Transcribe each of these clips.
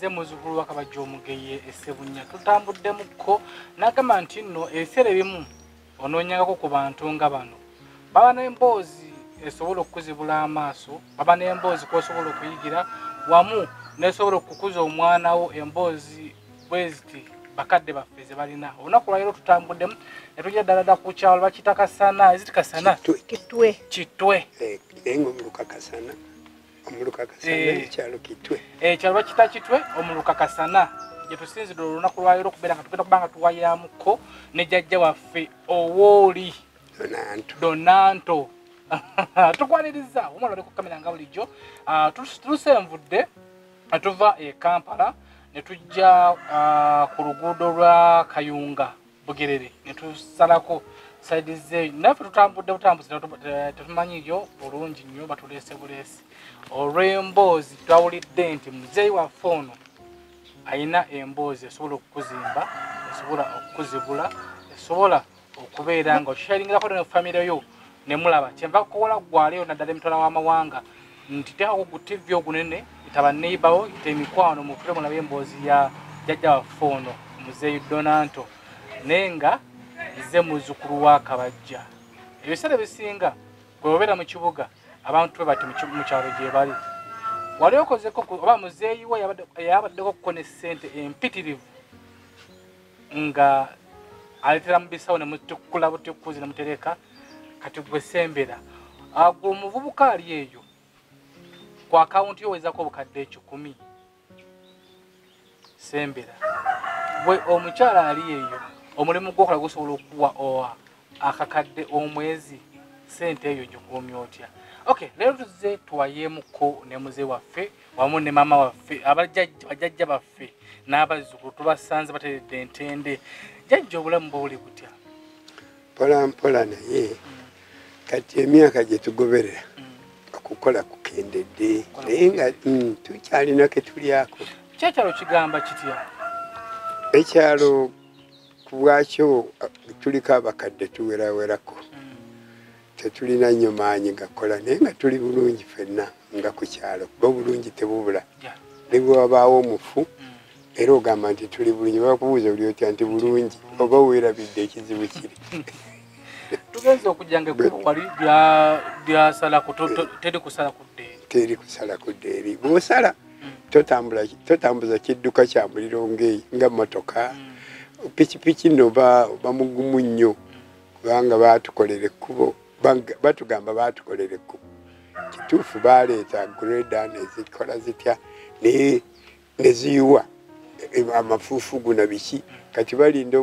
nze muzukulu wa Kabajja Omugeye Essebunya tutambuddemuko n'agamba nti nno ebiseera ebimu onoonyangako ku bantu nga bano baba n'emboozi esobola okukuzibula amaaso baba n'emboozi kw'osobola okuyigira wamu n'esobola okukuza omwana wo emboozi bweziti bakadde baffe ze balina olunaku lwaleero tutambuddemu ne tujja ddala ku kyalo bakita Kasana eziti Kasana Kitwe omuluka Kasana ekyalo Kitwe ekyalo bakita Kitwe omuluka Kasana gye tusinzidde olunaku lwaleero okubeera nga tugenda kuba nga tuwayiramuko ne jjajja waffe Owooli Donanto tukwaniriza omwana ali ku kamera nga bulijjo tusenvudde tuva e Kampala ne tujja ku luguudo lwa Kayunga Bugerere ne tusalako side ze naffe tutambudde butambuzi tetumanyiyo bulungi nnyo batuleese buleesi olw'emboozi twawulidde nti muzeeyi waffe ono ayina emboozi esobola okukuzimba esobola okukuzibula esobola okubeera nga osharingirako ne famire yo ne mulaba kyenva kukola gwaleyo naddala emitwala w'amawanga nti teekako ku TV ogunene itaba neighbor ite emikwano mutule mulabe emboozi ya jjajja waffe ono muzeeyi Donanto nenga nze muzukulu wa Kabajja ebiseera bisinga bw'obeera mu kibuga abantu bwe bati mu kyalo gye bali wali okozeko oba muzeeyi we yabaddeko kuko ne ssente empitirivu nga aleetera mu bisawo ne mutukkula butukkuzi ne mutereka kati gwe Sembera agwo omuvubuka ali eyo ku akawunti yo wezako obukadde 10 Sembera gwe omukyala ali eyo omulimu gw'okola gusobola okuwa owa akakadde omwezi sente eyo gy'okuumya otya okay leero tuzze tuwayeemuko ne muzeeyi waffe wamu ne maama waffe bajjajja baffe n'abazzukulu tubasanze bateredde entende jjajja obulamu bw'obuli butya mpola naye kati emyaka gye tugoberera okukola kukendedde naye nga tukyalina ke tulyako kyekyalo kigamba kitya ekyalo kubwakyo tuliko abakadde tuwerawerako tetulina nnyo maanyi gakola naye nga tuli bulungi ffenna nga ku kyalo kuba bulungi tebubula ne bwe wabaawo omufu era ogamba nti tuli bulungi bakubuuza buli otya nti bulungi oba weerabidde ekizibu kiri tugenza okujja nga ekkubo wali lyasalako teri kusala ku ddeeri teri kusala ku ddeeri bw'osala totambuza kidduka kya muliro nga mmotoka pikipiki no bamugumu nnyo kubanga baatukolera ekkubo batugamba baatukolera ekkubo kituufu baaleeta greda nezikola zitya ne ziyiwa amafuufu na biki kati balinda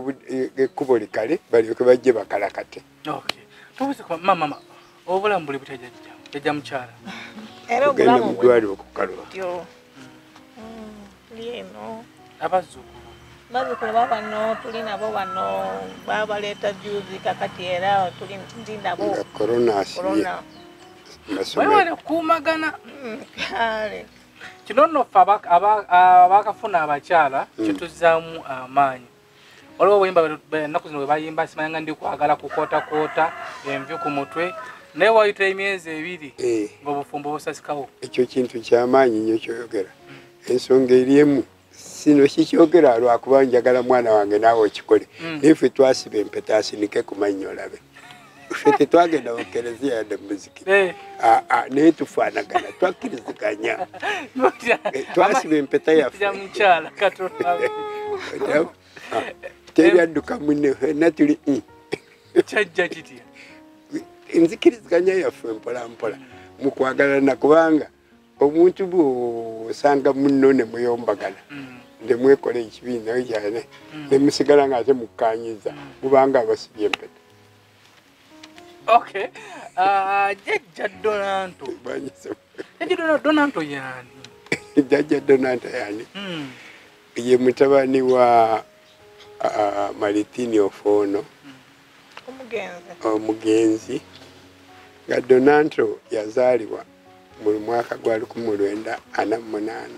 ekkubo likale balyoke bajje bakalakate tubuzeko mama obulamu buli butya jjajja mukyala ogenda mu ddwaliro okukalwa abazzukulu babano tuli nabo bano babaleeta juzi kakati era tuli ndi nabo korona wewale kuumagana kino nno ffe abakafuna abakyala kituzaamu amaanyi waliwo obuyimba ennaku zino bwe bayimba simanya nga ndi kwagala kukoota envi ku mutwe naye wayita emyezi 2 ng'obufumbo busasikawo ekyo kintu kyamaanyi nnyo kyoyogera ensonga eriemu sino kikyogera lwakuba njagala mwana wange naawe okikole naye ffe twasiba empeta asinike ku mannyo olabe ffe tetwagenda mu kereziya yadde muziki naye tufaanagana twakkiriziganya twasiba empeta yaffe teryadduka munne fenna tuli kyajja kitya enzikiriziganya yaffe mpolampola mu kwagalana kubanga omuntu bw'osanga munno ne muyombagana ne mwekola ekibiina ekyane ne musigala ng'ate mukkaanyiza kubanga abasibye empeta okay jjajja Donanto Donanto yaani jjajja Donanto yaani ye mutabani wa Malitini Ofono omugenzi nga Donanto yazaalibwa mu mwaka gwa 1948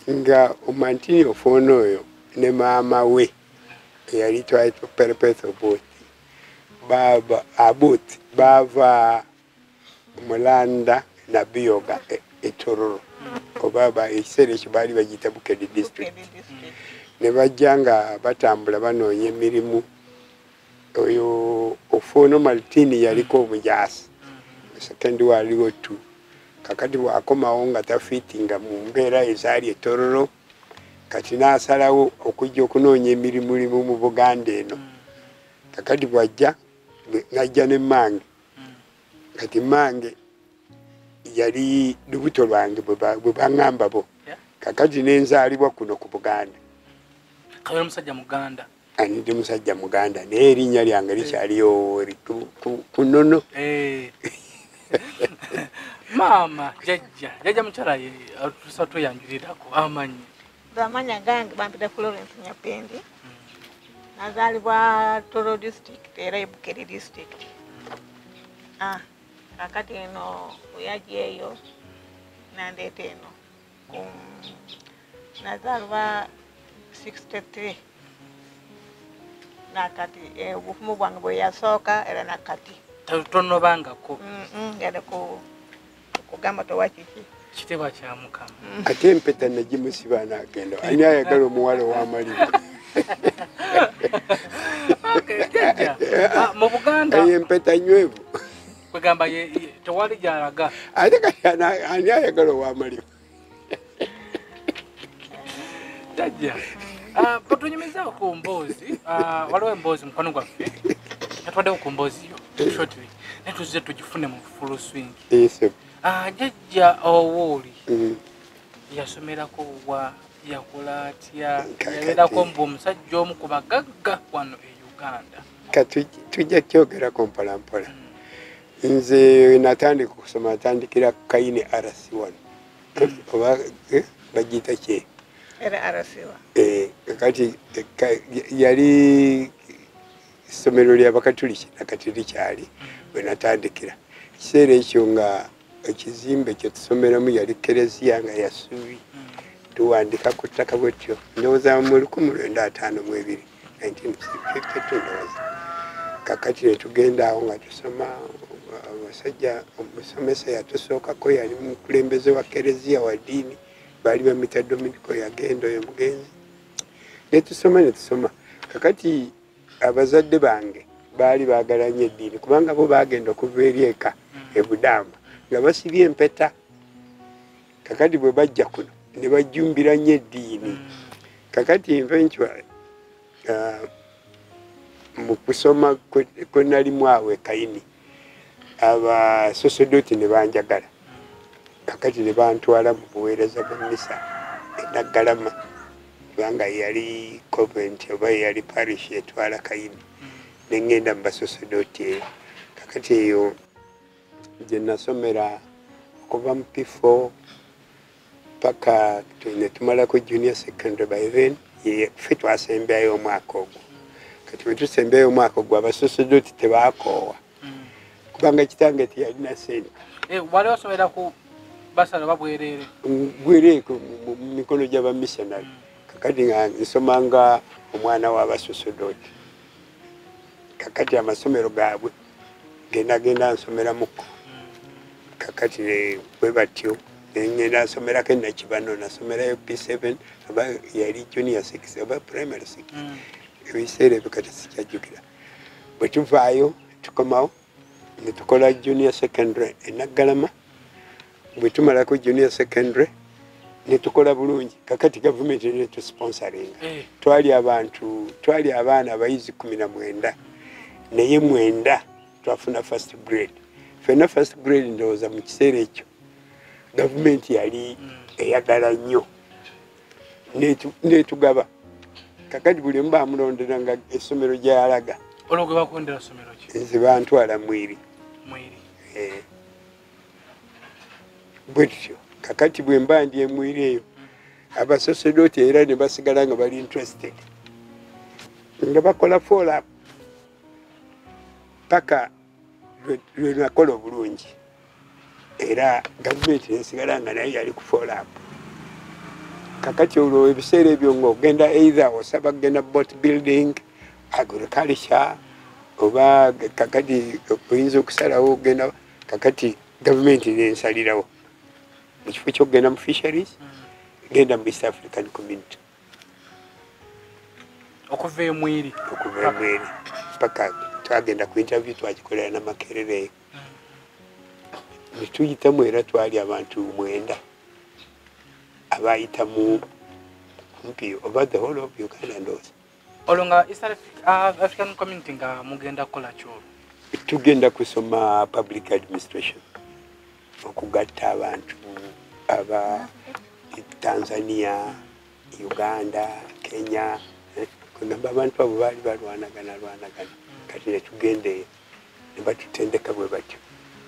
nga Malitini Ofono oyo ne maama we eyali twaitwa Perpetual Abuti bava Mulanda na Bioga Etororo oba ekiseera ekyo baali bagiyita Bukedi district ne bajja nga batambula banoonya emirimu. Oyo Ofuono Martini yaliko omujaasi second waliwo tu kakati bwakomawo nga tafiitinga mu mbeera ezaali etororo kati n'asalawo okujja okunoonya emirimu mu Buganda eno. Kakati bwajja najja ne Mange kati Mange yali lubuto lwange bwe baŋŋamba bo kakati nenzaalibwa kuno ku Buganda. Kayo musajja Muganda. Ndi musajja Muganda naye erinnya lyange likyaliyo kunono. Mama jajja mukyala ye tusatu yanjurirako amanyi. Amanya gange bampita Florence Nyapendi. Nazaalibwa Toro district era Bukedi district. Kakati eno oyaji eyo nandeeta eno nazaalibwa 63 nakati obufumu bwange bwe yasooka era nakati tonobangako yali kugamba towakiki kitebwa kya Mukama. Ate empeta nagimusiba n'agenda ani ayagala omuwala ow'amalibu. Mu Buganda empeta nywevu kwegamba tewali gyalaga ate kati ani ayagala ow'amalibu. Jajja potunyumizaako ku mboozi waliwo emboozi mukwano gwaffe yatwaddewo ku mboozi yo shortly naye tuzze tugifune mu full swing. Jajja Owooli yasomerako wa yakola atya yabeerako mbu omusajja omu ku bagagga wano e Uganda. Kati tujja kyogerako mpolampola. Nze natandika okusoma natandikira Kaine RC1 oba bagiyita ki era RC1 kati yali essomero ly'Abakatuliki nakati likyali we natandikira. Ekiseera ekyo nga ekizimbe kye tusomeramu yali Kereziya nga yasuubi tuwandika ku ttaka bwetyo ndowooza mu 1952 kakati ne tugenda awo nga tusoma. Abasajja omusomesa yatusookako yali mukulembeze wa Kereziya wa ddiini baali bamita Dominico yagenda oyo mugenzi netusoma kakati abazadde bange baali baagala nnyo eddiini kubanga bo baagenda okuva eri eka e Budamba nga basibye empeta kakati bwe bajja kuno ne bajjumbira nnyo eddiini. Kakati eventually mu kusoma kwe nalimu awo e Kaini abasosodoti ne banjagala kakati ne bantwala mu buweereza bw'emmisa e Naggalama kubanga yali convent oba yali parish etwala Kaini ne ngenda mu basosodoti eyo. Kakati eyo gye nasomera okuva mu P4 paka ne tumalako junior secondary by then ffe twasembyayo omwaka ogwo. Kati bwe tusembyayo omwaka ogwo abasosodoti tebaakoowa kubanga kitange teyalina sente. Wali wasomera ku basala babwereere bwereeko mu mikono gy'abamissionary. Kakati nga nsomanga omwana w'abasosodoti kakati amasomero gaabwe genda nsomeramuko. Kakati bwe batyo ngenda nsomerako e Nakibano nasomerayo P7 oba yali junior 6 oba primary 6 ebiseera ebyo kati sikyajjukira. Bwe tuvaayo tukomawo ne tukola junior secondary e Naggalama. Bwe tumalako junior secondary ne tukola bulungi. Kakati gavumenti ne tusponsoringa. Twali abaana abayizi 19 naye 9 twafuna first grade. Ffenna first grade ndowooza mu kiseera ekyo gavumenti yali eyagala nnyo netugaba. Kakati buli omu baamulonderanga essomero gy'alaga. Olwo gwe bakondera ssomero ki? Nze bantwala Mwiri. Bwe tutyo kakati bwe mba ndi Mwiri eyo abasosodoti era ne basigala nga bali interested nga bakola follow up paka lwe nakola obulungi era gavumenti nesigala nga naye yali ku follow up. Kakati olwo ebiseera ebyo ng'ogenda either osaba kugenda boat building agriculture oba kakati oyinza okusalawo ogenda kakati gavumenti nensalirawo mu kifo ky'okugenda mu fisheries genda mu East African Community okuva emweri paka twagenda ku interview twagikolera na Makerere netuyitamu era twali abantu 9 abayita mu kumpi over the whole of Uganda and also olonga East African Community nga mugenda kola kyolo tugenda kusoma public administration okugatta abantu aba Tanzania, Uganda, Kenya kugamba abantu abo baali balwanagana kati netugende ne batutendeka bwe batyo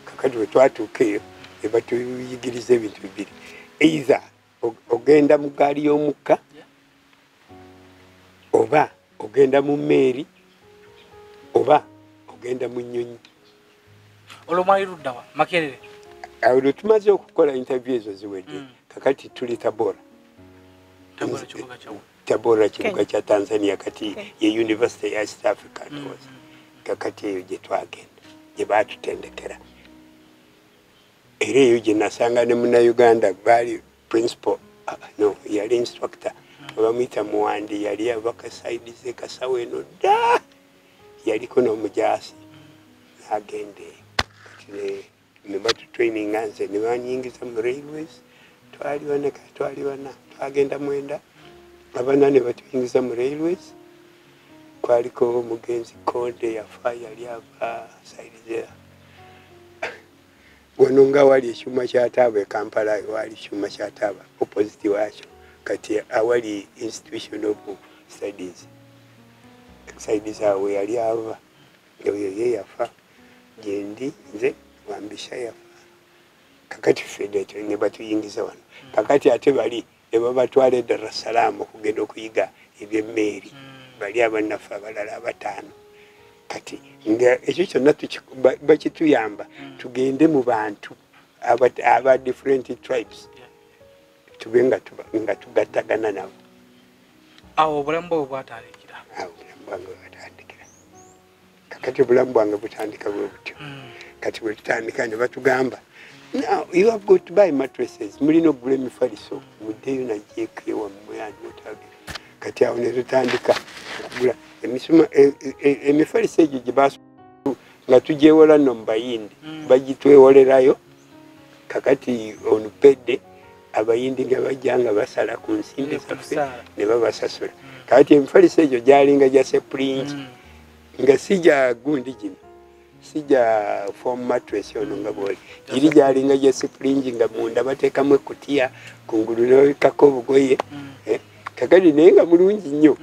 kakati bwe twatuuka eyo ne batuyigiriza ebintu bibiri either ogenda mu gaali y'omukka oba ogenda mu mmeeri oba ogenda mu nnyonyi olwomwali luddawa Makerere awo tumaze okukola interview ezo ziwedde kakati tuli Tabora kibuga kya Tanzania kati ye University ya East Africa kakati eyo gye twagenda gye baatutendekera era eyo gye nasanga ne Munnayuganda baali principal no yali instructor bamuyita Muwandi yali abakasaidize kasawo eno dda yaliko n'omujaasi n'agende kati ne batu-training nze ne banyingiza mu railways twali wana twagenda 9 abana ne batuyingiza mu railways kwaliko Mugenzi Konde yafa yali abasaidize wano nga wali ekyuma kya Taba e Kampala wali ekyuma kya Taba opposite wakyo kati awali institution of studies studies awo yali ava ye yafa jendi nze Wambisha yafa kakati fedete ne batuyingiza wano kakati ate bali ne babatwala Dar es Salaam okugenda okuyiga eby'emmeri bali abanafu abalala 5 kati nga ekyo kyonna bakituyamba tugende mu bantu aba different tribes tube nga tugattagana nabo awo obulamu bwe bwatandikira kakati obulamu bwange butandika bwe butyo kati bwe tutandika ne batugamba now you have got to buy mattresses mulina okugula emifaliso muddeyo nagyeko ewammwe anotage kati awo ne tutandika okugula emifaliso egyo gye nga tugyewola nno mu bayindi bagitwewolerayo kakati onupedde abayindi nga bajja nga basala ku nsimbi zaffe ne babasasula kakati emifaliso egyo gyalinga gya sepulingi nga sija gundi gino sija foam mattress ono nga bwoli iri gyalinga gya sepulingi nga munda bateekamu ekutiya kungulu n'obikako obugoye kakati naye nga mulungi nnyo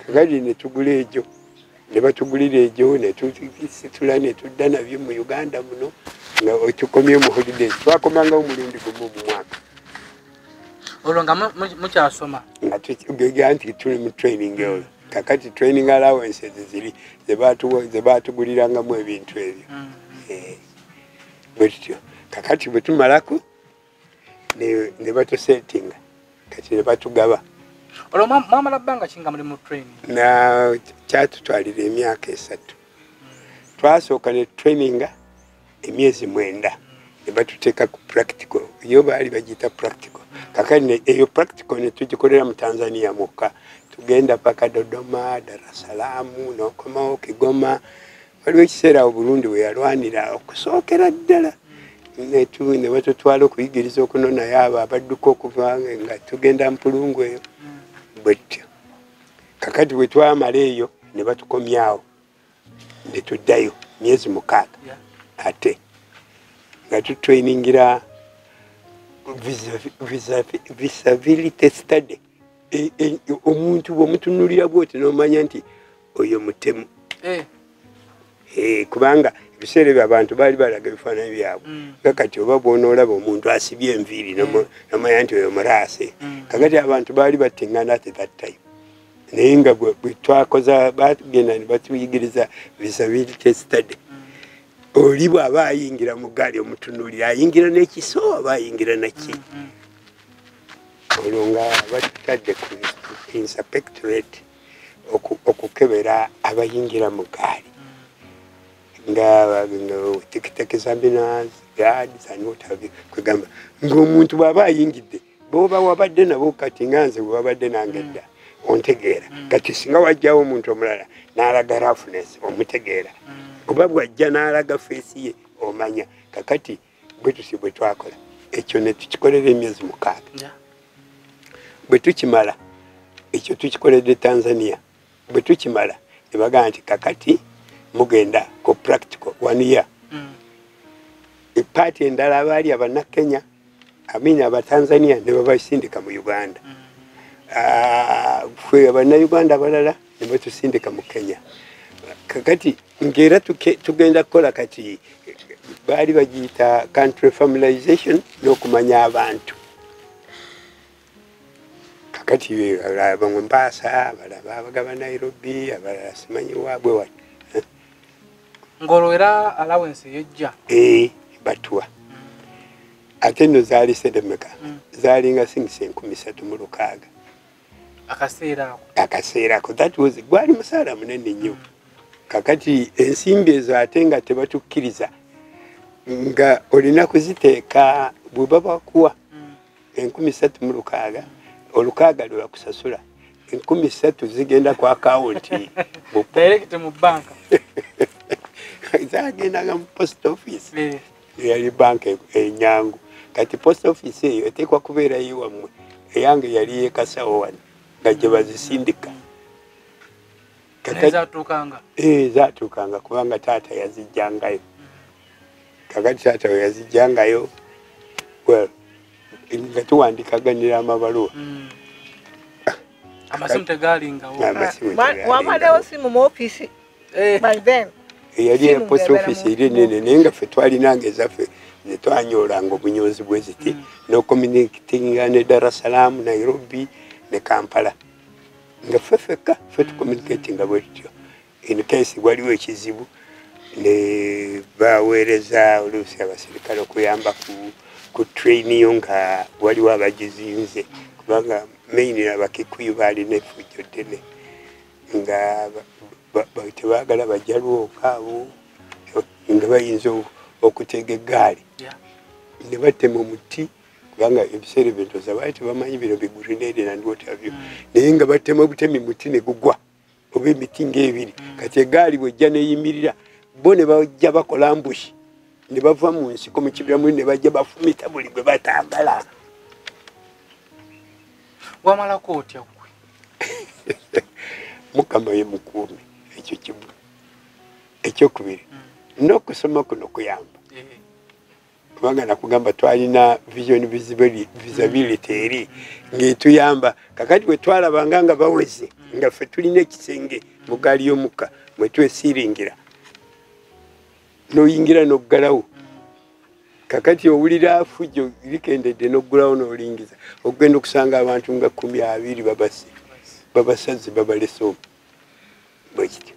kakati ne tugula egyo ne batugulira egyo ne tusitula ne tudda nabyo mu Uganda muno nga tukomye mu holiday twakomangawo omulundi gumu mu mwaka olwo nga mukyasoma nga tugega nti tuli mu training eyo kakati training allowances ziri ze baatugulirangamu ebintu ebyo bwetutyo kakati bwe tumalako ne batusettinga kati ne batugaba olwo mwamala bbanga kinga muli mu training na kyatutwalira emyaka 3 twasooka ne traininga emyezi 9 ne batuteeka ku practical yo baali bagiyita practical kakati eyo practical ne tugikolera mu Tanzania mukka tugenda paka Dodoma, Dar es Salaam n'okomawo Kigoma waliwo ekiseera Burundi we yalwanira okusookera ddala ne batutwala okuyigiriza okunona yaabo abadduka okuva nga tugenda Mpulungu eyo bwetyo kakati bwe twamala eyo ne batukomyawo ne tuddayo myezi 6 ate nga tutrainingira visibility study omuntu bw'omutunulira bwoti n'omanya nti oyo mutemu kubanga ebiseera ebyo abantu baali balaga ebifaananyi byabwe nga kati oba bw'onoolaba omuntu asibye enviiri nomanya nti oyo mulaase kakati abantu baali battingana ate that time naye nga bwe twakoza bagenda ne batuyigiriza visibility study oli bw'aba ayingira mu gaali omutunulira ayingira n'ekiso aba ayingira naki olwo nga batutadde ku inspectorate okukebera abayingira mu gaali nga tikiteke ambulance guards and what have you kwegamba ng'omuntu bw'aba ayingidde bw'oba wabadde nabo kati nganze bwe wabadde nangedda ontegeera kati singa wajjawo omuntu omulala n'alaga roughness omutegeera oba bw'ajja n'alaga feesi ye omanya kakati bwe tusi bwe twakola ekyo ne tukikolera emyezi 6 bwe tukimala ekyo tukikoledde Tanzania bwe tukimala ne bagamba nti kakati mugenda ko practical 1 year party endala abaali abannakenya amini abatanzania ne babasindika mu Uganda fwe abannayuganda abalala ne batusindika mu Kenya kakati ngera tugenda kukola kati baali bagiyita country familiarization n'okumanya abantu kakati bamwe Mbaasa abalala abagaba Nairobi abalala simanyi waabwe wati ngolo era allowance yejja batuwa ate no zaali sedemeka zaali nga singise 36 akaseera ako that was gwali musaala munene nnyo kakati ensimbi ezo ate nga tebatukkiriza nga olina kuziteeka bwe babakuwa 36 olukaaga lwe bakusasula 13 zigenda ku akawunti direct mu banka zagendaga mu post office yali banka enyangu kati post office eyo eteekwa kubeerayo wammwe eyange yali yekasawo wano nga gye bazisindika zaatuukanga kubanga taata yazijjangayo kakati taata we yazijjangayo well nga tuwandikaganira amabaluwa amasimu tegaalingawo wamalewo simu mu office by then yali post office eri nene naye nga ffe twalinanga ezaffe ne twanyolanga obunyozi bweziti n'ocommunicatinga ne Dar es Salaam Nairobi ne Kampala nga ffe tucommunicatinga bwe tutyo in case waliwo ekizibu ne baweereza oluusi abasirikale okuyamba ku trainiyo nga waliwo abagizinze kubanga maini abakikuyu baalina effujjo ddene nga tebaagala bajalwo abo nga bayinza okutega eggaali ne batema omuti kubanga ebiseera ebintoza baali tebamanyi bino bigurinere nandwotavyo naye nga batema butemi muti ne gugwa oba emiti ng'ebiri kati eggaali bwejja neeyimirira bo ne bajja bakola ambushi ne bava mu nsiko mu kibira muli ne bajja bafumita buli gwe batambala wamalako otya gwe mukama ye mukuumi ekyo kibu ekyokubiri n'okusoma kuno kuyamba kubanga nakugamba twalina vision visibility eri ng'etuyamba kakati bwe twalabanga nga baweze nga ffe tulina ekisenge mu gaali y'omukka mwe twesiringira n'oyingira n'oggalawo kakati owulira fujjo likendedde n'oggulawo n'olingiza okugenda okusanga abantu nga 20 babasazi babalese omu bwekityo.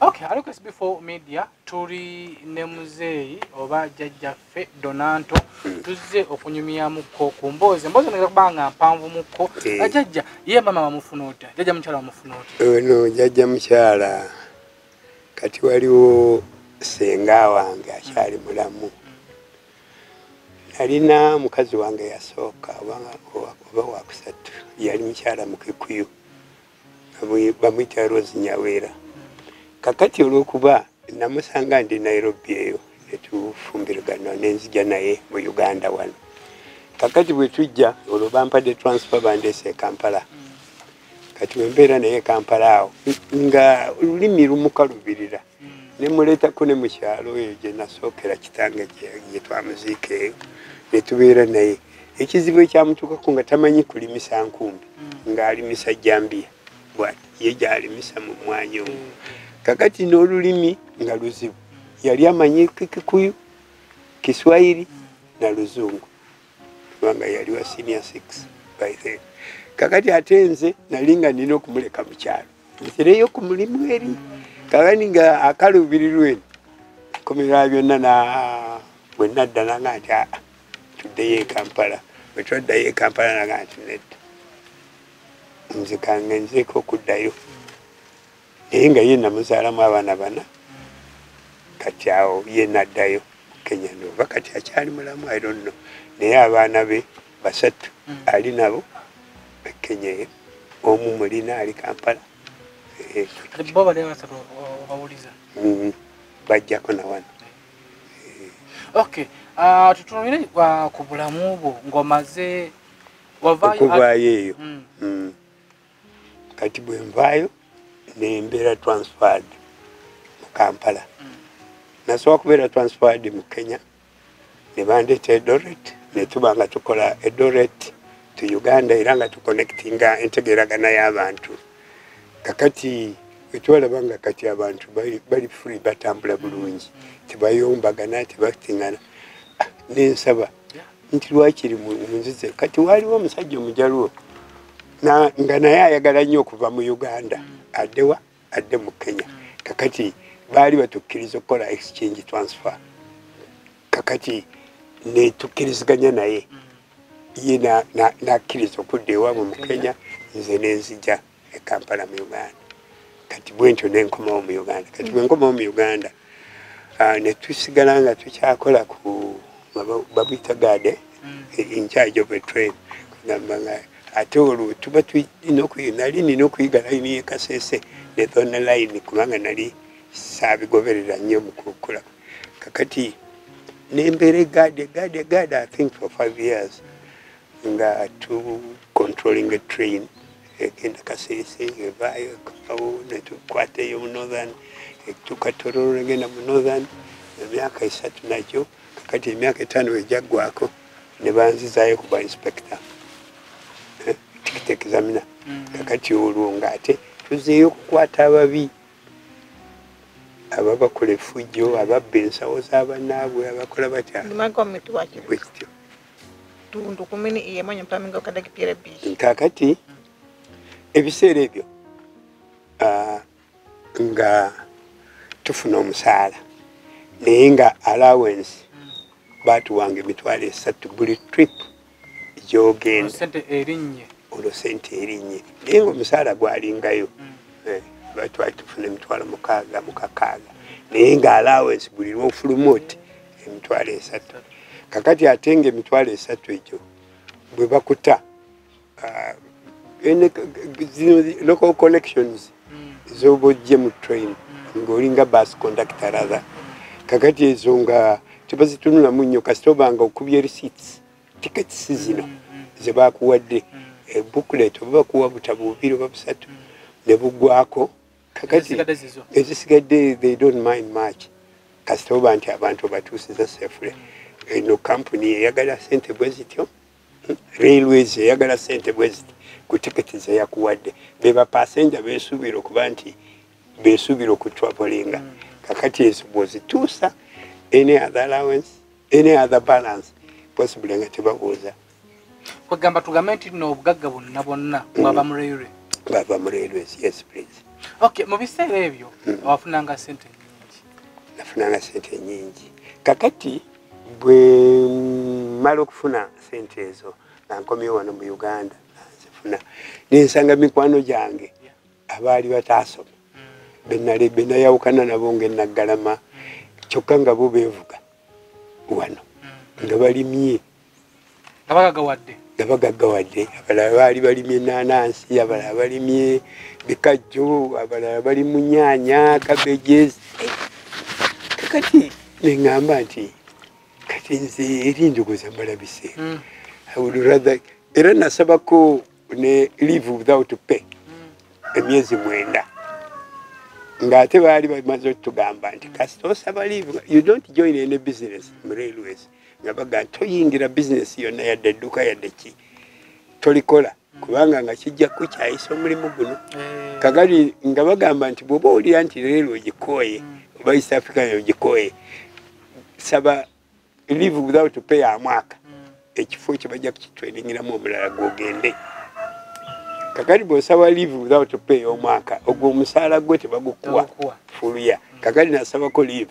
Okay, Alukas before media turi ne muzeeyi oba jjajjaffe Donanto tuzze okunyumya muko ku mbozi ne kubanga mpanvu muko ajjajja ye mama bamufuna ota jjajja mukyala bamufuna ota no jjajja mukyala kati waliwo senga wange akyali mulamu alina mukazi wange yasooka oba wakusatu yali mukyala mukikuyu bamuyita Rose Nyawera kakati olw'okuba namusanga ndi Nairobi eyo netufumbiragana nenzija naye mu Uganda wano kakati bwe tujja olwo bampadde transfer bandeese Kampala kati wembeera naye Kampala awo nga olulimi lumukalubirira ne muleetako ne mukyalo eyo gye nasookera kitange gye twamuziika eyo ne tubeera naye ekizibu ekyamutuukako nga tamanyi kulimisa nkumbi ng'alimisa Jambiya bwati ye gy'alimisa mu mwanya omwo kakati n'olulimi nga luzibu yali amanyi Kikuyu Kiswahili na Luzungu kubanga yali wa senior 6 by then kakati ate nze nali nga nina okumuleka mu kyalo nsereyo ku mulimu eri kakati nga akalubirirwa eno komerera byonna bwe nadda nanga nti tuddeyo e Kampala bwe twaddayo e Kampala nanga nti nedda nze kange nzeeko okuddayo naye nga ye namuzaalamu abaana 4 kati awo ye naddayo Kenya nova kati akyali mulamu I don't know naye abaana be basatu ali nabo Kenya omu mulina ali Kampala baba leo basatu bawuliza bajjako na wano okay tutunulire ku bulamu bwo ng'omaze okuvaayo eyo kati bwe nvaayo nembeera transferred mu Kampala nasobola kubeera transferred mu Kenya ne bandeeta Eldoret ne tuba nga tukola Eldoret to Uganda era nga tuconnectinga entegeragana y'abantu kakati wetwalaba nga kati abantu bali free batambula bulungi tebayombagana tebatingana nensaba nti lwakiri mu nzize kati waliwo omusajja omujaluo nga naye ayagala nnyo okuva mu Uganda adde mu Kenya kakati baali batukkiriza okukola exchange transfer kakati netukkiriziganya naye ye nakkiriza okudda ewaabwe mu Kenya nze nenzija e Kampala mu Uganda kati bwentyo nenkomawo mu Uganda kati bwenkomawo mu Uganda netusigala nga tukyakola ku babuyita gade in charge of a train kugamba nga ate olwo tuba nali nina okuyiga layini ye Kasese ne thona layini kubanga nali saabigoberera nnyo mu kukula kakati nembeera gade I think for 5 years nga tu controlling a train egenda Kasese evaayo ekavawo netukwata eyo mu Northern tukatororo egenda mu Northern emyaka 3 nagyo kakati emyaka 5 ejaggwako ne banzizaayo kuba inspector ticket examiner kakati olwo ng'ate tuzeeyo okukwata ababi ababakola effujjo ababba ensawo z'abanaabwe abakola batya kakati ebiseera ebyo nga tufuna omusaala naye nga allowance baatuwanga $3 buli trip gy'ogenda olwo sente erinnye naye ng'omusaala gwalingayo batwali tufuna $6,000 naye nga allowance buli lwofulumoti $3,000 kakati ate nga $3,000 egyo bwe bakuta local collections z'oba ojje mu train ng'olinga bus conductor rather kakati ezo nga tebazitunulamu nnyo kasita obanga okubye receipts tickets zino ze baakuwadde booklet oba bakuwa butabu bubiri oba busatu ne buggwako kakati ezisigadde they don't mind much kasita oba nti abantu obatuusiza safely eno kampuni eyagala sente bwe zityo railways eyagala sente bwe ziti ku tiketi zeyakuwadde beba passenger beesuubira okuba nti beesuubira okutravelinga kakati ezo bwozituusa any other allowance any other balance possibly nga tebabuuza kwegamba tugambe nti no obugagga bonna bonna bwaba mu railway bava mu railways yes please okay mu biseera ebyo wafunanga sente nyingi nafunanga sente nyingi kakati bwe mala okufuna sente ezo nankomyewo wano mu Uganda nzifuna nensanga mikwano gyange abaali bataasoma benayawukana nabo ng'enaggalama kyokka nga bo beevuga wano nga balimye nga bagaggawadde abalala baali balimye ennaanansi abalala balimye bikajjo abalala bali mu nnyaanya cabbages kakati neŋŋamba nti kati nze eri njogoza mbalabise I would rather era nasabako ne leave without pay emyezi 9 ng'ate baali bamaze okutugamba nti kasita osaba leave you don't join any business mu railways nga baga toyingira business yonna yadde edduuka yadde ki tolikola kubanga nga kijja kukyayisa omulimu guno kakati nga bagamba nti bw'oba owulira nti leero ogikooye oba East Africa ogikooye saba leave without pay amwaka ekifo kye bajja kukitweningiramu omulala gw'ogende kakati bw'osaba leave without pay omwaka ogwo omusaala gwe tebagukuwa fuluya kakati nasabako leave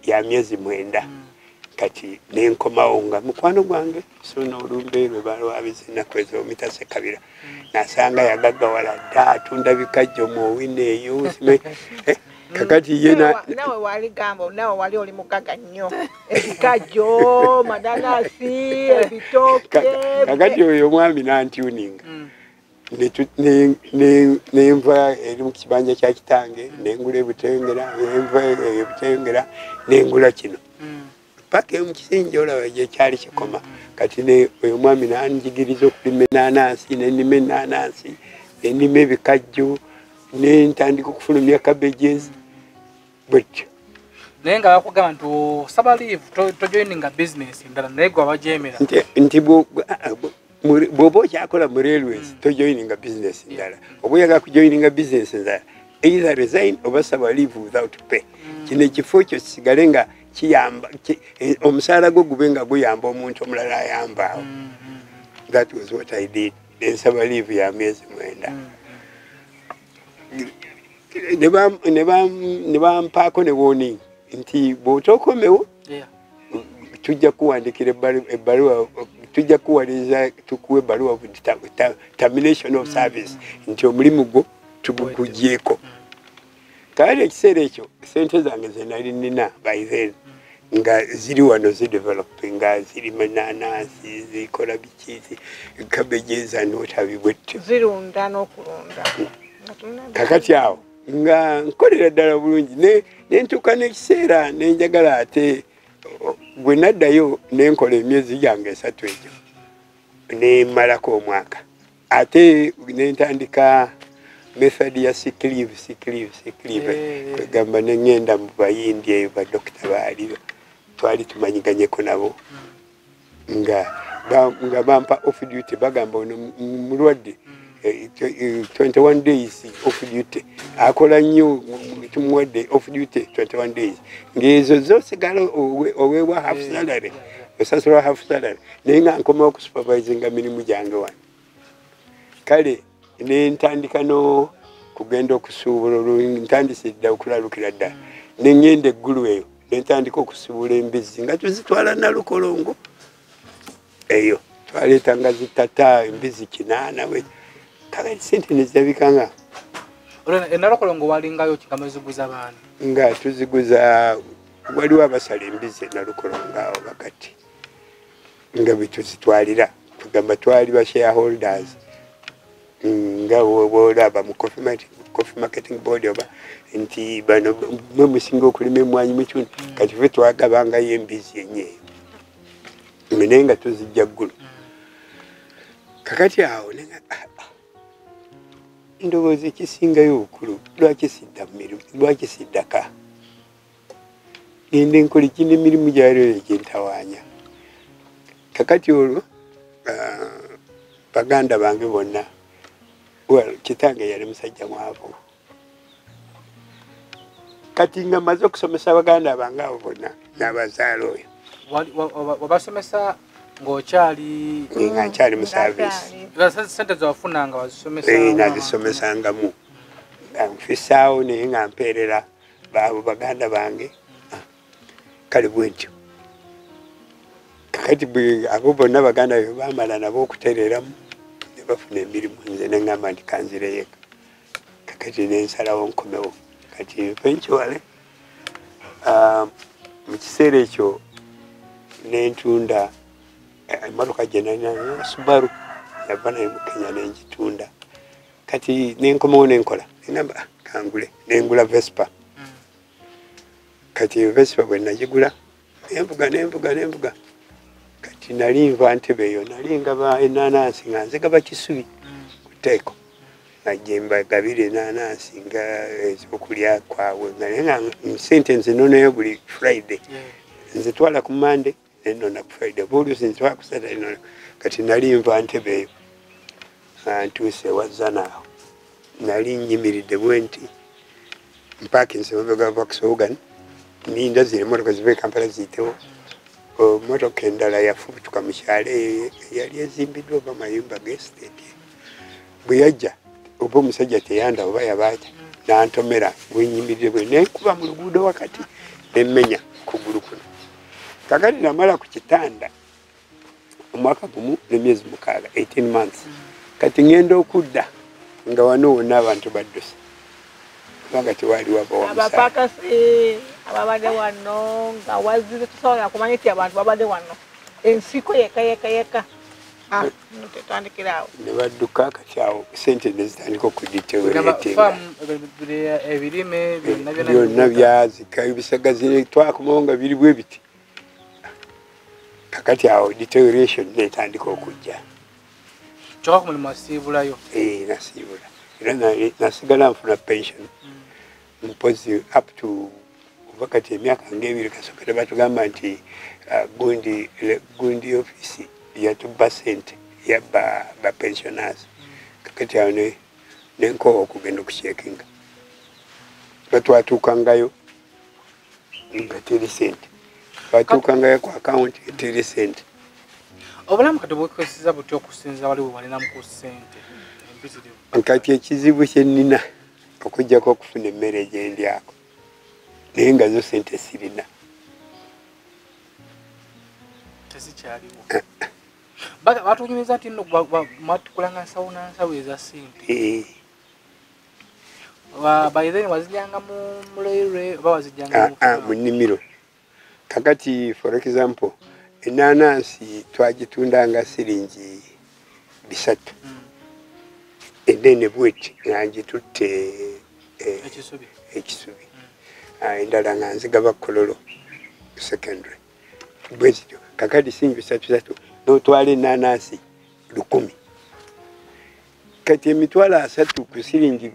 ya myezi 9 kati nenkomawo nga mukwano gwange sona olumbe lwe balwabiza ennaku ezo Omitase Kabira nasanga yagaggawala dda atunda bikajjo mu owino eyo kakati yena nawe wali gambo nawe wali oli mugaga nnyo ebikajjo madanasi ebitoke kakati oyo mwami nantuninga nenva eri mu kibanja kya kitange nengula ebutengera ebutengera nengula kino paka mu kisinja olaba gye kyali kikoma kati oyo mwami nanjigiriza okulima enanansi nenima enanansi nenima ebikajjo nentandika okufulumya cabbages bwetyo naye nga bakugamba nti osaba leave tojoininga business ndala naye gwe abajemera nti bw'oba okyakola mu railways tojoininga business ndala oba oyagala kujoininga business ndala either resign oba saba leave without pay kino ekifo ekyo kisigale nga kiyamba omusaala gwo gube nga guyamba omuntu omulala ayambaawo that was what I did ensaba leave ya myezi 9 ne bampaako ne warning nti bw'otookomewo tujja kuwandikira ebbaluwa tujja kuwaliza tukuwa ebbaluwa of termination of service nti omulimu gwo tugukugyeko kale ekiseera ekyo sente zange ze nali nina by then nga ziri wano zidevelop nga zirima nanasi zikola bikizi cabbages and whatever bwetyo zirunda n'okulunda kakati awo nga nkolera ddala bulungi nentuuka n'ekiseera nenjagala ate bwe naddayo nenkola emyezi gyange 3 egyo nemalako omwaka ate nentandika method ya sick leave kwegamba neŋŋenda mu bayindi eyo badokita baaliyo twali tumanyiganyeko nabo nga bampa off duty bagamba ono mulwadde 21 days off duty akola nnyo tumuwadde off duty 21 days ng'ezo zosigala oweebwa half salary osasulwa half salary naye nga nkomawo okusupervisinga mirimu gyange wano kale nentandika kugenda okusuubula ntandise dda okulalukira ddala neŋŋenda eggulu eyo nentandika okusuubula embizzi nga tuzitwala nalukolongo eyo twaleetanga zitata embizzi 8 kale sente nezirabikanga enalukolongo walingayo kigamba ziguza baani nga tuziguza waliwo abasala embizzi enalukolongo awo bakati nga bwetuzitwalira tugamba twali ba shareholders nga wolaba mu coffee marketing board oba nti bano mwe musinga okulima emwanyi mukitundu kati ffe twagabangayo embizzi enyeeyo naye nga tuzijja ggulu kakati awo ndowooza ekisingayo obukulu lwaki siddaka ngende nkola kino emirimu gyaliyo gyentawaanya kakati olwo baganda bange bonna kitange yali musajja mwavu kati nga maze okusomesa baganda bange abo bonna n'abazaala oyo wabasomesa ng'okyali nga nkyali mu service sente zewafuna nga wazisomesa nazisomesangamu nfisaawo naye nga mpeerera baabo baganda bange kale bwentyo kakati abo bonna baganda be bamala nabo okutereeramu ne bafuna emirimu nze neŋŋamba nti kanzireyeka kakati nensalawo nkomewo kati eventually mu kiseera ekyo nentunda emmotoka gye nalina Subaru yava naye mu Kenya nengitunda kati nenkomawo nenkola neŋŋamba kangule nengula Vespa kati Vespa bwe nagigula nembuga kati nali nva Ntebe eyo nali ngaba enanansi nga nzigaba Kisubi ku Teeko najemba gabire enanansi nga ezokulya kwawe naye nga sente nzinonayo buli Friday nzitwala ku Monday nenona ku Friday bulusi nzitwala ku Saturday nenona kati nali nva Ntebe eyo ntuuse wazanaawo nali nyimiridde bwenti mpakinze mabega Volkswagen ninda ziri motoka zive Kampala ziyitewo motoka endala yafubutuka mu kyalo yali ezimbiddwa oba mayumba g'estate bwe yajja oba omusajja teyanda oba yabaata nantomera bwenyimirire bwe nenkuba mu luguudo wakati nemmenya kugulu kuno kakati namala ku kitanda omwaka gumu n'emyezi 6 18 months kati ngenda okudda nga wano wonna abantu baddusa kubanga tewaliwo abapakasi ababadde wano nga wazire tusobola kumanya nti abantu babadde wano ensiko yeka tetandikiraawo ne badduka kati awo sente ne zitandika ebirime byonna byazika ebisagazi twakomawo nga biri bwe biti kakati awo deterioration netandika okujja kyokka ku mulimu asiibulayo nasiibula era nasigala nfuna pension mpozi up to kuva kati emyaka ng'ebiri kasooka tebatugamba nti gundi ofisi yatuba sente yabba bapensioners kakati awo nenkowa okugenda okucekinga batwatuukangayo nga teri sente twatuukangayo ku akawunti eteri sente obulamu kati bwekozesa butya okusinza waliwo walinamu ku sente kati ekizibu kyennina okujjako okufuna emmere egyendyako naye nga zo sente sirina tezikyaliwo batunyumiza nti nno matukulanga nsawo nansawo eza sente baitheni waziryanga mu mulere oba waziryanga mu nnimiro kakati for example enanansi twagitundanga siringi 3 enene bweti nga ngitutte ekisubi endala nga nzigaba kololo secondary bwezityo kakati siringi 3 notwala enanansi 10 kati emitwalo 3 ku siringi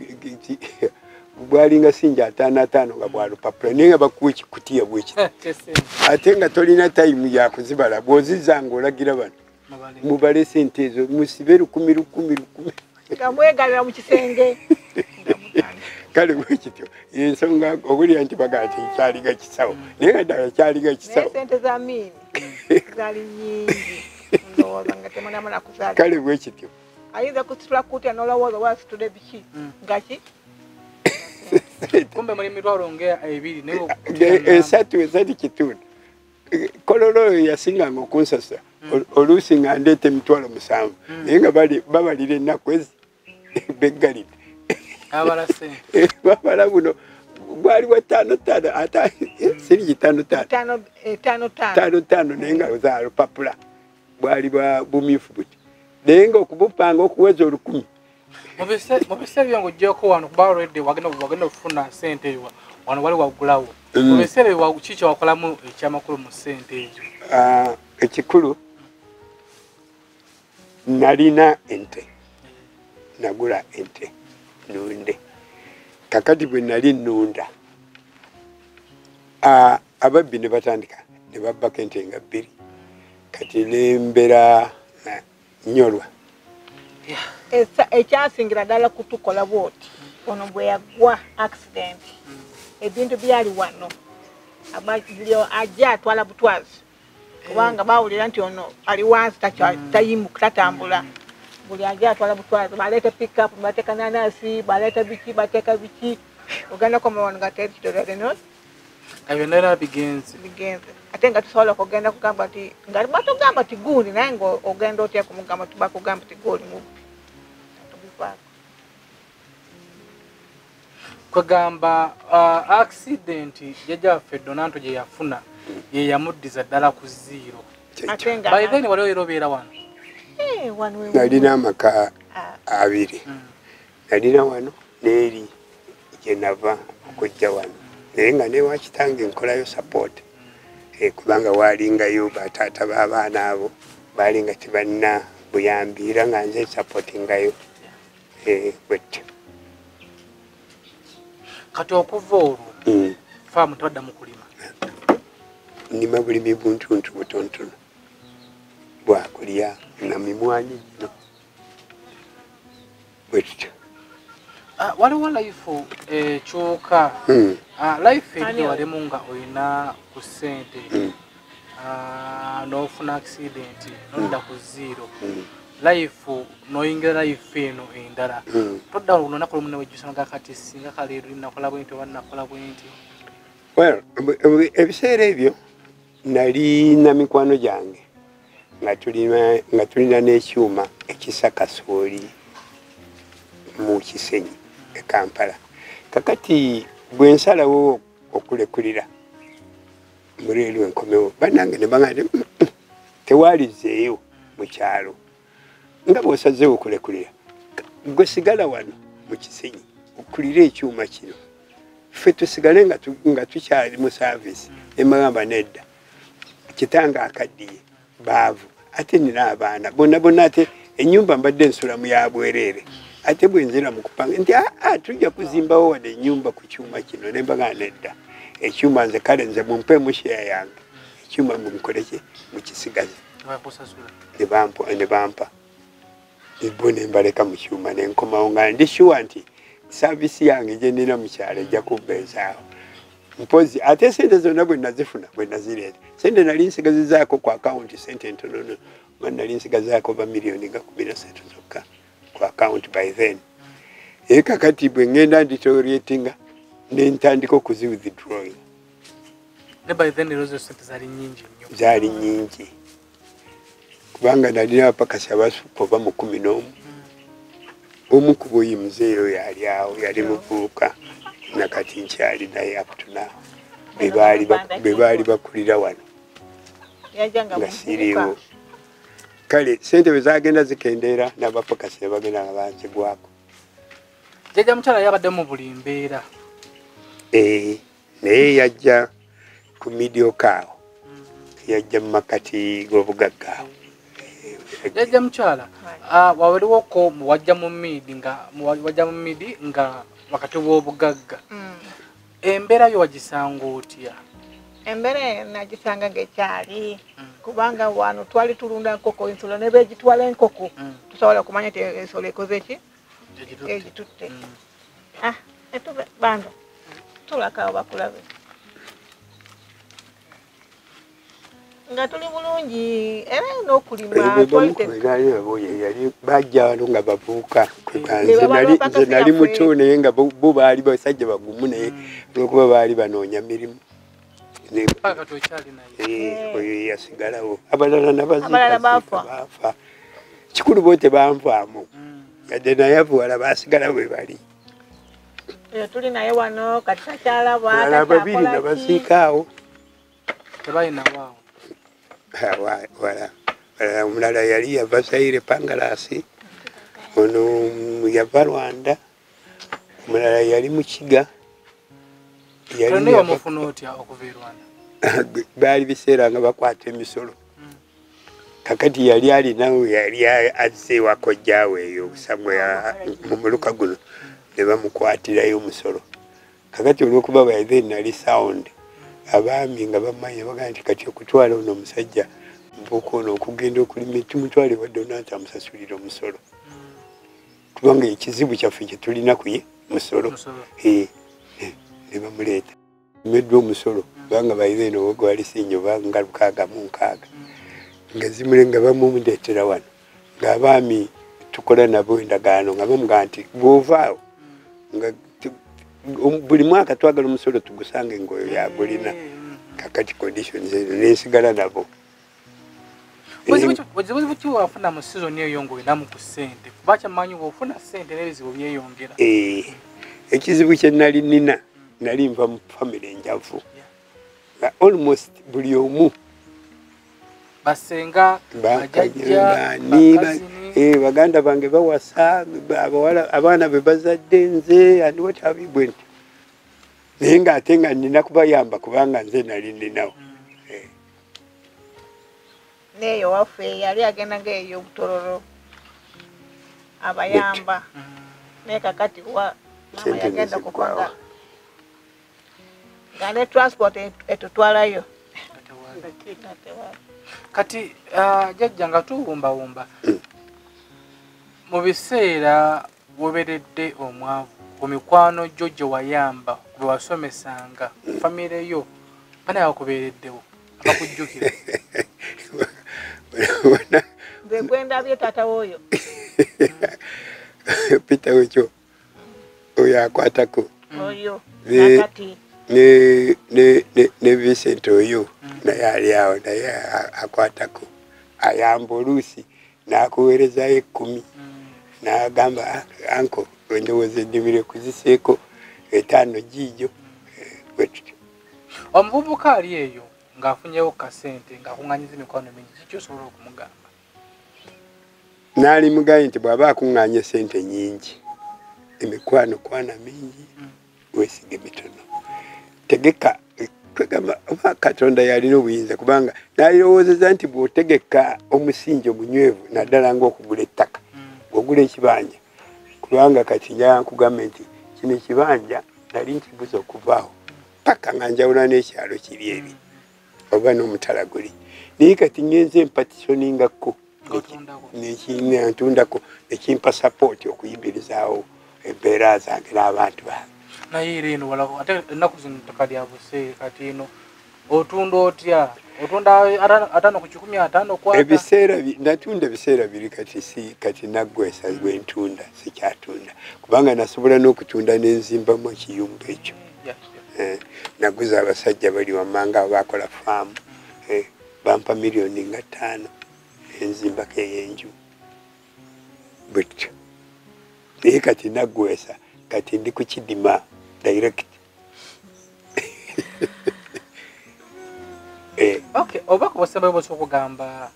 bwalinga sinja 5 nga bwalupapula naye nga bakuwa ekikutiya bweki ate nga tolina tayimu yakuzibala bwozizza ngaolagira bano mubale sente ezo musibe 10 nga mu kisenge kale bwekityo ensonga obulya nti bagaa nti kyaliga kisawo naye nga ddala kyaliga kisawo sente za miini zaali nyingi ndowooza nga temunamala kuzaala kale bwekityo ayinza kusitula kutya n'olowooza wasitule biki nga ki kumbe muli mitwalo ng'ebiri esatu kitundu kololo oyo yasinganga okunsasa oluusi nga ndeeta emitwalo 7 naye nga babalira ennaku ezi beggalide babala buno gwali wa 5 ate siringi 5 naye nga za lupapula bwali bumyufu buti naye nga okubupanga okuweza 10 mu biseera ebyo ng'oggyeko wano kuba alredde wagenda okufuna sente eyo wano wali waggulawo mu biseera ebyo kiki wakolamu ekyamakulu mu sente ezo ekikulu nalina ente nagula ente nunde kakati bwe nali nunda ababbi ne batandika ne babbako ente nga 2 kati nembera nyolwa ekyasingira ddala kutukola bwoti ono bwe yagwa accident ebintu byali wano ajja atwala butwazi kubanga bawulira nti ono ali wansi tayimuka tatambula buli ajja atwala butwazi baleeta pickup bateeka nanasi baleeta biki bateeka biki ogenda koma wano nga teri kitolageno byonna bigenze ate nga tusobola okugenda kugamba nti nga batugamba ti gundi naye ngaogenda otya kumugamba tibakugamba ti goli mubbi kwegamba accident jjajja waffe Donanto gye yafuna ye yamuddiza ddala ku 0 by then waliwo era obeera wano nalina amaka 2 nalina wano neeri gye nava okujja wano naye nga newakitange nkolayo support kubanga waalingayo bataata b'abaana abo baalinga tebalina buyambi era nga nze supportingayo bwetyo kati okuva olwo faamu tebaddamu kulima nnima bulimi buntuntu butontono bwakulya na mimwanyi gino bwetyo waliwo life ekyuka life eri walimu nga olina ku ssente n'ofuna accident nodda ku 0 life noyingira life eno endala todda olunaku lumu newejjusanga kati singa kaleero nakola bwenti oba nakola bwenti well ebiseera ebyo nali na mikwano gyange nga tulina n'ekyuma ekisa kasooli mu Kisenyi e Kampala kakati bwe nsalawo okulekulira muri lwenkomewo banange ne bangade tewalizeeyo mu kyalo nga bw'osazeewo okulekulira gwe sigala wano mu Kisenyi okulira ekyuma kino ffe tusigale nga tukyali mu saavisi emagamba nedda kitanga akaddiye baavu ate nina abaana bonna ate ennyumba mbadde nsulamu ya bwereere ate bwe nzira mu kupanga nti tujja kuzimbawo wadde ennyumba ku kyuma kino ne mbagamba nedda ekyuma nze kale nze mumpeemu sheya yange ekyuma mumukoleki mukisigaze ne bampa bo ne mbaleka mu kyuma ne nkomawo nga ndi sure nti saavisi yange gye nnina mu kyalo ejja kumbeezaawo mpozi ate sente zonna bwe nazifuna bwe nazireeta sente nali nsigazizaako ku akawunti sente ntonono nga nali nsigazaako ba miliyoni nga 13 zokka ku akawunti by then naye kakati bwe ŋŋenda nditorietinga ne ntandika okuziwithdrawing zaali nnyingi kubanga nalina abapakasi abasukka oba mu 11 omu ku buyi muzeeyo yali awo yali muvubuka nakati nkyali naye akutuna be baali bakulira wano nga siriiwo kale sente bwe zagenda zikendeera n'abapakasi ne bagenda nga banzigwako jjajja mukyala yabadde mu buli mbeera naye yajja ku midiokaawo yajja mu makati g'obugaggaawo jjajja mukyala waweliwoko wajja mu midi nga wakati w'obugagga embeera yo wagisanga otya? Embeera nagisanga ng'ekyali kubanga wano twali tulunda nkoko ensolo ne beegitwala enkoko tusobola okumanya nti ensolo ekoze ki egitutte bando tulakawo bakulabe nga tuli bulungi era n'okulima bajja wano nga bavuuka nze nali muto naye nga bo baali basajja bagumu naye olwokuba baali banoonya mirimu oyo yasigalawo abalala nabaziika baafa kikulu bo tebanvaamu yadde naye avuwala baasigala bwe bali tuli naye wano kati takyalaba babiri nabasiikaawo tebalinawaawo wala omulala yali yava Zaire Pangalasi ono yava Rwanda omulala yali Mukiga baali biseera nga bakwata emisolo kakati yali alinawo yali azze wakojjaawe eyo samwe mu muluka guno ne bamukwatirayo omusolo kakati olw'okuba by then nali sound abaami nga bamanya bagaa nti kati okutwala ono omusajja mbuuka ono okugenda okulima tumutwale wa Donata amusasulira omusolo kubanga ekizibu kyaffe kye tulina kuye musolo ne bamuleeta meddwa omusolo kubanga by then owo gwali sinyoba nga 6 nga zimule nga bamumuleetera wano ng'abaami tukola nabo endagaano nga bamugaa nti bw'ovaawo nga buli mwaka twagala omusolo tugusange ngoyo yagulina kakati conditions ezo nensigala nabo buzibu ki wafuna mu sizoni eyo ng'olinamu ku ssente kuba kyamanyi bw'ofuna ssente n'ebizibu byeyongera ekizibu kye nali nina nali nva mu famire enjavu nga almost buli omu basenga baganda bange bawasa abaana be bazadde nze and what have you bwent naye ng'ate nga nina kubayamba kubanga nze nali ninawo neeyo waffe yali agenda ng'eyo obutororo abayamba naye kakati mama yagenda kukwanga nga ne transport etutwalayo kati jjajja nga tuwumbawumba mu biseera weberedde omwavu ku mikwano gyo gye wayamba gwe wasomesanga famire yo bana bakubeereddewo abakujjukira gwe gwendabye taata w'oyo Peter wekyo oyo akwatako oyo nakati ne Vincent oyo naye ali awo naye akwatako ayamba oluusi n'akuweerezayo 10 n'agamba anko endowooza ennimiro kuziseeko 5 jijo bwetutyo. Omuvubuka ali eyo ng'afunyewo kasente ng'akuŋŋaanyiza emikono mingi kiki osobola okumugamba? Naali mugaye nti bw'aba akuŋŋaanya sente nyingi emikwano kwana mingi weesige mitono. Tegeka kwegamba oba Katonda yalina obuyinza kubanga naalirowoozeza nti bw'otegeka omusingi omunywevu naddala ng'okugula ettaka ogula ekibanja kubanga kati njala nkugamba nti kino ekibanja nali nkibuza okuvaawo paka nga njawula n'ekyalo kiri eri oba n'omutala guli naye kati ngenze empatitioningako nekintundako nekimpa sapoti okuyimbirizawo embeera zange n'abantu bange. Naye era eno ate ennaku zino ttaka lya buseere kati eno otunda otya? Otunda 5 ku 10, 5 kwata? Ebiseera natunda ebiseera biri kati naggwesa gwe ntunda sikyatunda kubanga nasobola n'okutunda n'enzimbamu ekiyumba ekyo. Naguza abasajja bali wammanga abakola faamu bampa miliyoni nga 5 enzimbako ey'enju bwetyo. Naye kati naggwesa kati ndi ku Kidima direct. Okay, obaka obusembayo bwosobola okugamba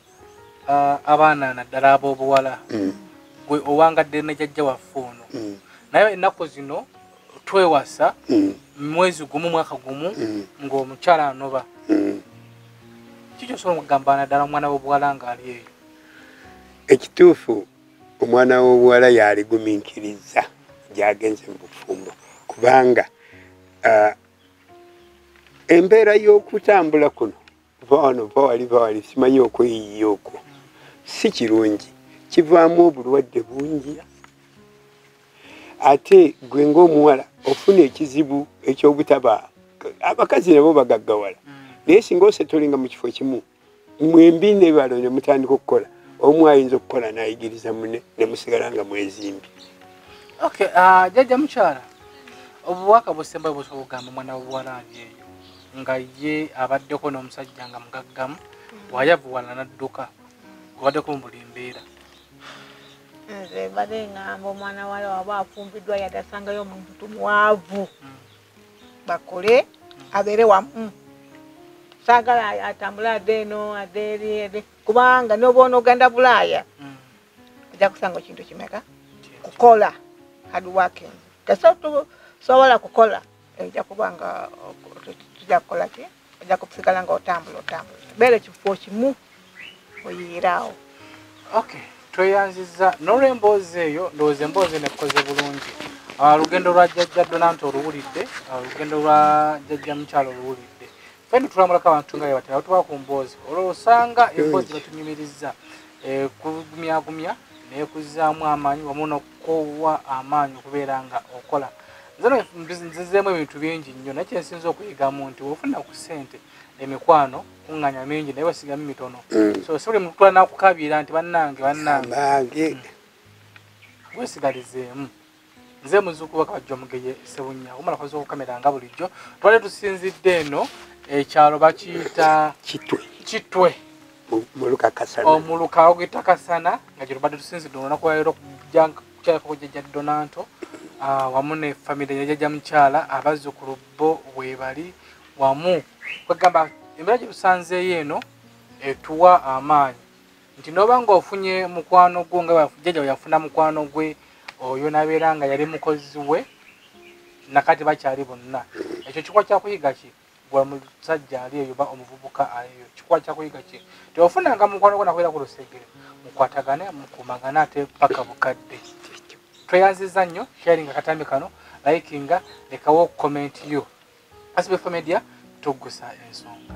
abaana naddala ab'obuwala gwe owangadde ne jjajja waffe ono naye ennaku zino twewasa mwezi gumu mwaka gumu ng'omukyala anoba kiki osobola okugamba naddala omwana w'obuwala ng'ali eyo? Ekituufu omwana w'obuwala yaligumiikiriza gyagenze mu bufumbo kubanga embeera y'okutambula kuno vano vawali simanyi okweyiya okwo si kirungi kivaamu obulwadde bungi ate gwe ng'omuwala ofuna ekizibu eky'obutaba abakazi nabo bagaggawala naye singa osetolinga mu kifo kimu mwembi nebalo ne mutandika okukola omu ayinza okukola n'ayigiriza munne ne musigala nga mwezimbi. Okay, jjajja mukyala obuwaka busembayo busobola okugamba omwana w'obuwala ali eyo nga ye abaddeko n'omusajja nga mugaggamu bw'ayavuwala n'adduka gubaddeko mu buli mbeera? Nze badde ngamba omwana wala waba afumbiddwa yadasangayo omuntu mwavu bakole abeere wamu saagala atambule adde eno adde eri kubanga n'oboona oganda bulaaya ajja kusanga ekintu kimeka kukola hard working sobola kukola ejja kubanga tujja kukola ki ojja kusigala nga otambula beera ekifo kimu oyiiraawo. Okay, tweyanziza n'olw'emboozi eyo ndowooza emboozi nekoze bulungi. Olugendo lwa jjajja Donanto oluwulidde, olugendo lwa jjajja mukyala oluwulidde. Fenni tulamulako abantu nga yebatera tuba ku mboozi olwosanga emboozi batunyumiriza kugumyagumya naye kuzzaamu amaanyi wamu n'okukowa amaanyi okubeera nga okola. Nzizeemu ebintu bingi nnyo naye kyensinza okuyigamu nti ofuna ku ssente emikwano kuŋŋanya mingi naye wasigamu mitono. So si buli muntu tula nakukabira nti bannange wesigalizeemu. Nze muzuuku bakabajja omugeye Ssebunya omala kwaza okukamera nga bulijjo twali tusinzidde eno ekyalo bakiyita Kitwe omuluka oguyita Kasana nga gye tubadde tusinzidde olunaku lwa leero kukyalako jjajja Donanto wamu ne famire ya jjajja mukyala abazzukulu bo weebali wamu kwegamba embeera gye tusanzeeyo eno etuwa amaanyi nti n'oba ng'ofunye mukwano gwo nga jjajja we yafuna mukwano gwe oyo nabeera nga yali mukozi we nakati bakyali bonna ekyo kikuwa kyakuyiga ki gwe musajja ali eyo ba omuvubuka aliyo kikuwa kyakuyiga ki teofunanga mukwano gwo nakubeera ku lusegere mukwatagane mukumagane ate paka bukadde. Tweyanziza nnyo sharing akatambi kano likinga lekawo comment yo Asbefa Media tuggusa ensonga.